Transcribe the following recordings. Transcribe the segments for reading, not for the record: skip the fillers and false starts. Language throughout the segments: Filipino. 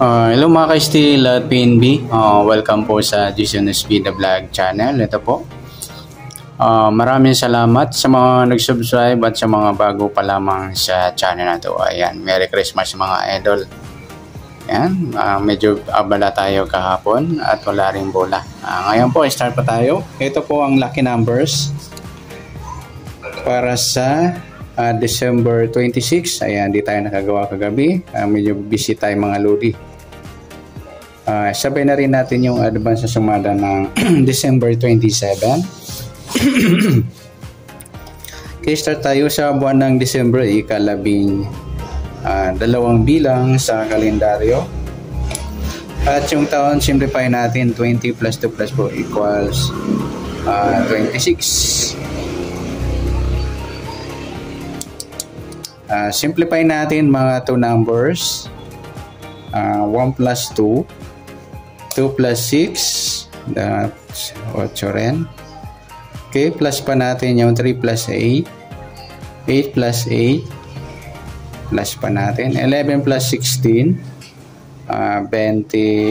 Hello mga ka-Steel at PNB. Welcome po sa Jason SB The Vlog channel. Ito po. Maraming salamat sa mga nag-subscribe at sa mga bago pa lamang sa channel na to. Ayan, Merry Christmas mga idol. Ayan, medyo abala tayo kahapon at wala ring bola. Ngayon po, start pa tayo. Ito po ang lucky numbers para sa December 26. Ayan, di tayo nakagawa kagabi. Medyo busy tayo mga lodi. Sabay na rin natin yung advance sa sumada ng December 27. Okay, start tayo sa buwan ng December, ikalabing dalawang bilang sa kalendaryo. At yung taon, simplify natin 20 plus 2 plus 4 equals 26. Simplify natin mga 2 numbers. 1 plus 2, 2 plus 6, that's 8 rin. Okay, plus pa natin yung 3 plus 8, 8 plus 8, plus pa natin, 11 plus 16, 27.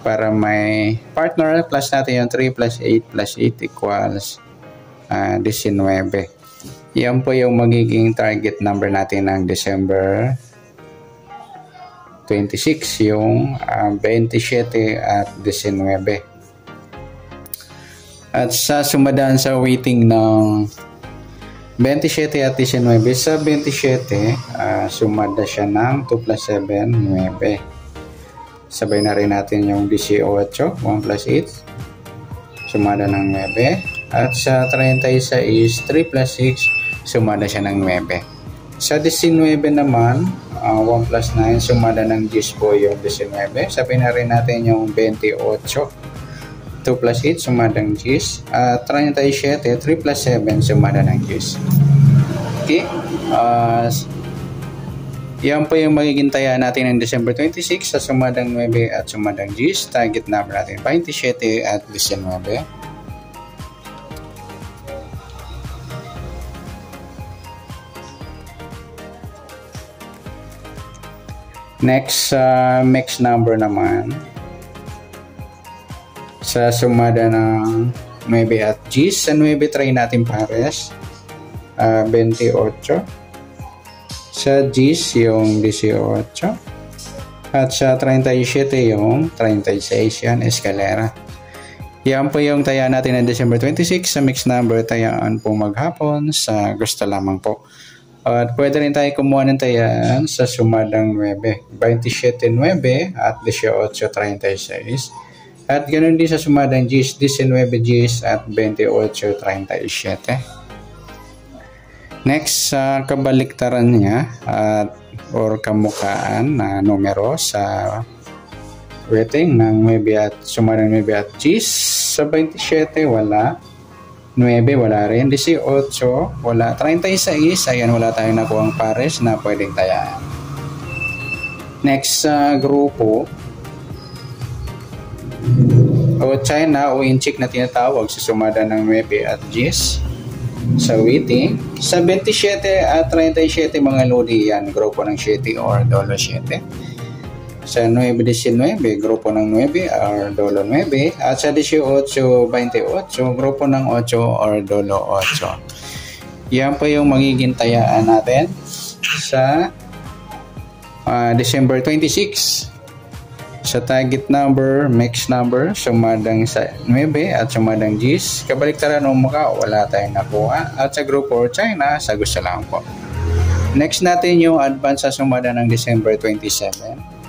Para may partner, plus natin yung 3 plus 8 plus 8 equals 19. Yan po yung magiging target number natin ng December 26, yung 27 at 19. At sa sumadaan sa waiting ng 27 at 19, sa 27, sumada siya ng 2 plus 7, 9. Sabay na rin natin yung 18, 1 plus 8, sumada ng 9. At sa 36 is 3 plus 6, sumada siya ng 9. Sa 19 naman, 1 plus 9, sumada ng 10 po yung 19. Sabihin na rin natin yung 28. 2 plus 8, sumada ng 10. 37, 3 plus 7, sumada ng 10. Okay? Yan po yung magiging taya natin ng December 26 sa sumadang 9 at sumadang 10. Target number natin 27 at 19. Next, mix number naman. Sa sumada ng 9 at 10. Sa 9, try natin pares. 28. Sa 10, yung 18. At sa 37, yung 36. Yan, eskalera. Yan po yung taya natin ng December 26. Sa mix number, tayaan po maghapon. Sa gusto lamang po. At pwede rin tayo kumuha ng tayaan sa sumadang 9. 27.9 at 18.36. At ganoon din sa sumadang 10, 19.10 at 28.37. Next, sa kabaliktaran niya or kamukaan na numero sa rating ng 9 at sumadang 9 at 10. Sa 27, wala. 9, wala rin. 18, wala. 36, ayan, wala tayong nakuhang pares na pwedeng tayaan. Next sa grupo, o China o inchik na tinatawag sa sumada ng 9 at 10. Sa waiting, sa 27 at 37 mga lodi, yan, grupo ng 7 or dolo 7. Sa 9-19, grupo ng 9 or dolo 9. At sa 18-28, grupo ng 8 or dolo 8. Yan po yung magiging tayaan natin sa December 26. Sa target number, mix number, sumadang sa 9 at sumadang 10. Kabaliktaran o mukha, wala tayong nakuha. At sa grupo China, sa gusto lang po. Next natin yung advance sa sumada ng December 27.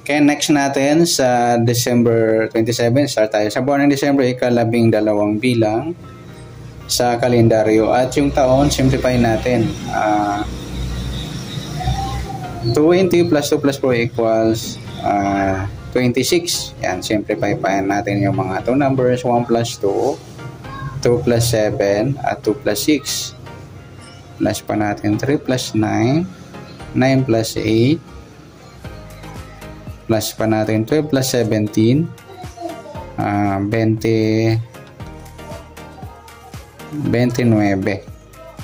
Okay, next natin sa December 27, start tayo. Sa buwan ng December, ikalabing dalawang bilang. sa kalendaryo. At yung taon, simplify natin. 20 plus 2 plus 4 equals 26. Yan, simplify pa natin yung mga 2 numbers. 1 plus 2, 2 plus 7, at 2 plus 6. Plus pa natin 3 plus 9, 9 plus 8, plus pa natin 12 plus 17, 29.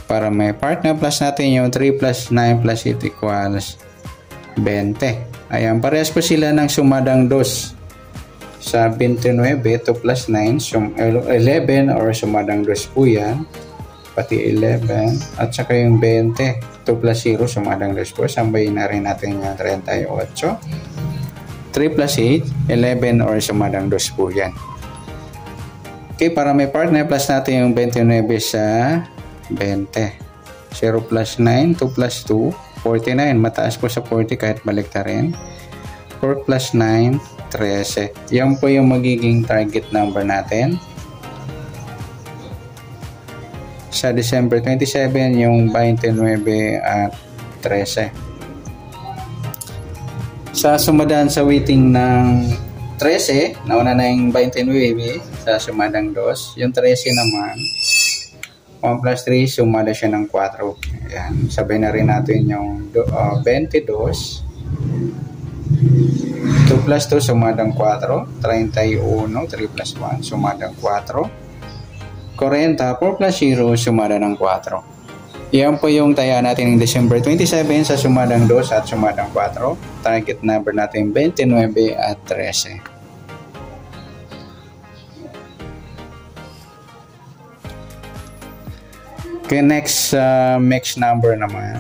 Para may part na plus natin yung 3 plus 9 plus 8 equals 20. Ayan, parehas po sila ng sumadang 2. Sa 29, 2 plus 9, 11 or sumadang 2 po yan. Pati 11. At saka yung 20, 2 plus 0, sumadang 2 po. Sambayin na rin natin yung 38. 3 plus 8, 11 or sumadang 2 po yan. Okay, para may partner, plus natin yung 29 sa 20. 0 plus 9, 2 plus 2, 49. Mataas po sa 40 kahit baliktarin. 4 plus 9, 13. Yan po yung magiging target number natin. Sa December 27, yung 29 at 13. Sa sumadaan sa waiting ng 13, nauna na yung 29 sa sumadang 2. Yung 13 naman, 1 plus 3, sumada siya ng 4. Ayan, sabay na rin natin yung 22. 2 plus 2, sumadang 4. 31, 3 plus 1, sumadang 4. 40, 4 plus 0, sumada ng 4. Yan po yung taya natin ng December 27 sa sumadang 2 at sumadang 4. Target number natin 29 at 13. Okay, next mixed number naman.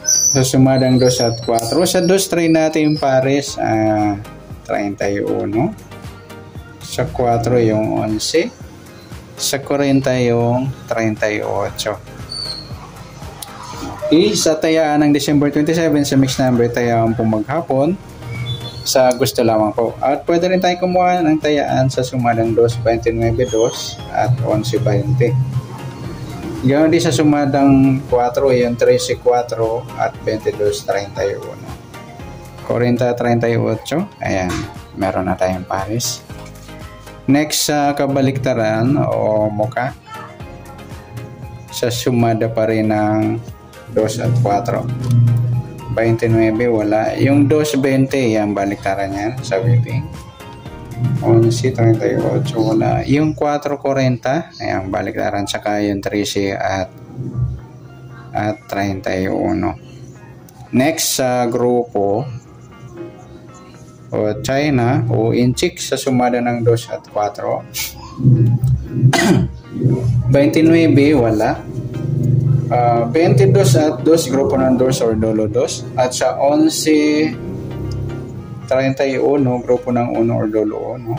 Sa sumadang 2 at 4. Sa 2, try natin yung pares. 31. Sa 4 yung 11. Sa 40 yung 38. Okay, sa tayaan ng December 27 sa mixed number, tayaan po maghapon. Sa gusto lamang po. At pwede rin tayo kumuha ng tayaan sa sumadang 2, 29-2 at 11-20. Ganoon din sa sumadang 4, yung 13-4 at 22-31. 40-38. Ayan, meron na tayong pares. Next sa kabaliktaran o muka. Sa sumada pa rin ng 2 at 4. 29, wala. Yung 2.20, yan, baliktaran yan sa waiting. 11.38, wala. Yung 4.40, ayan, baliktaran. Saka yung 13 at 31. Next sa grupo o China o Inchik sa sumada ng 2 at 4. 29, wala. 22 at 2, grupo ng 2 or dolo 2. At sa 11, 31, grupo ng 1 or dolo 1.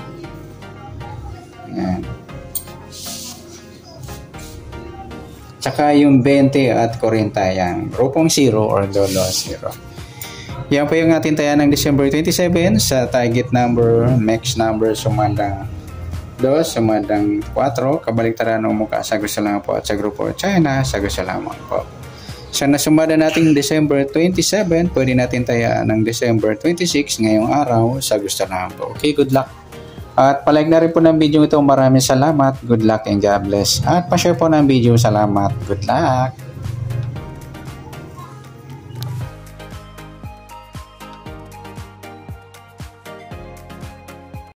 Ayan. Tsaka yung 20 at 40, yan, grupong 0 or dolo 0. Yan po yung ating taya ng December 27 sa target number, max number, sumadang 2, sumadang 4, kabaliktaran ng muka sa gusto lamang po, at sa grupo China sa gusto lamang po. Sa nasumada nating December 27, pwede natin tayaan ng December 26 ngayong araw sa gusto lamang po. Okay, good luck. At palike na rin po ng video ito. Maraming salamat. Good luck and God bless. At pa-share po ng video. Salamat. Good luck.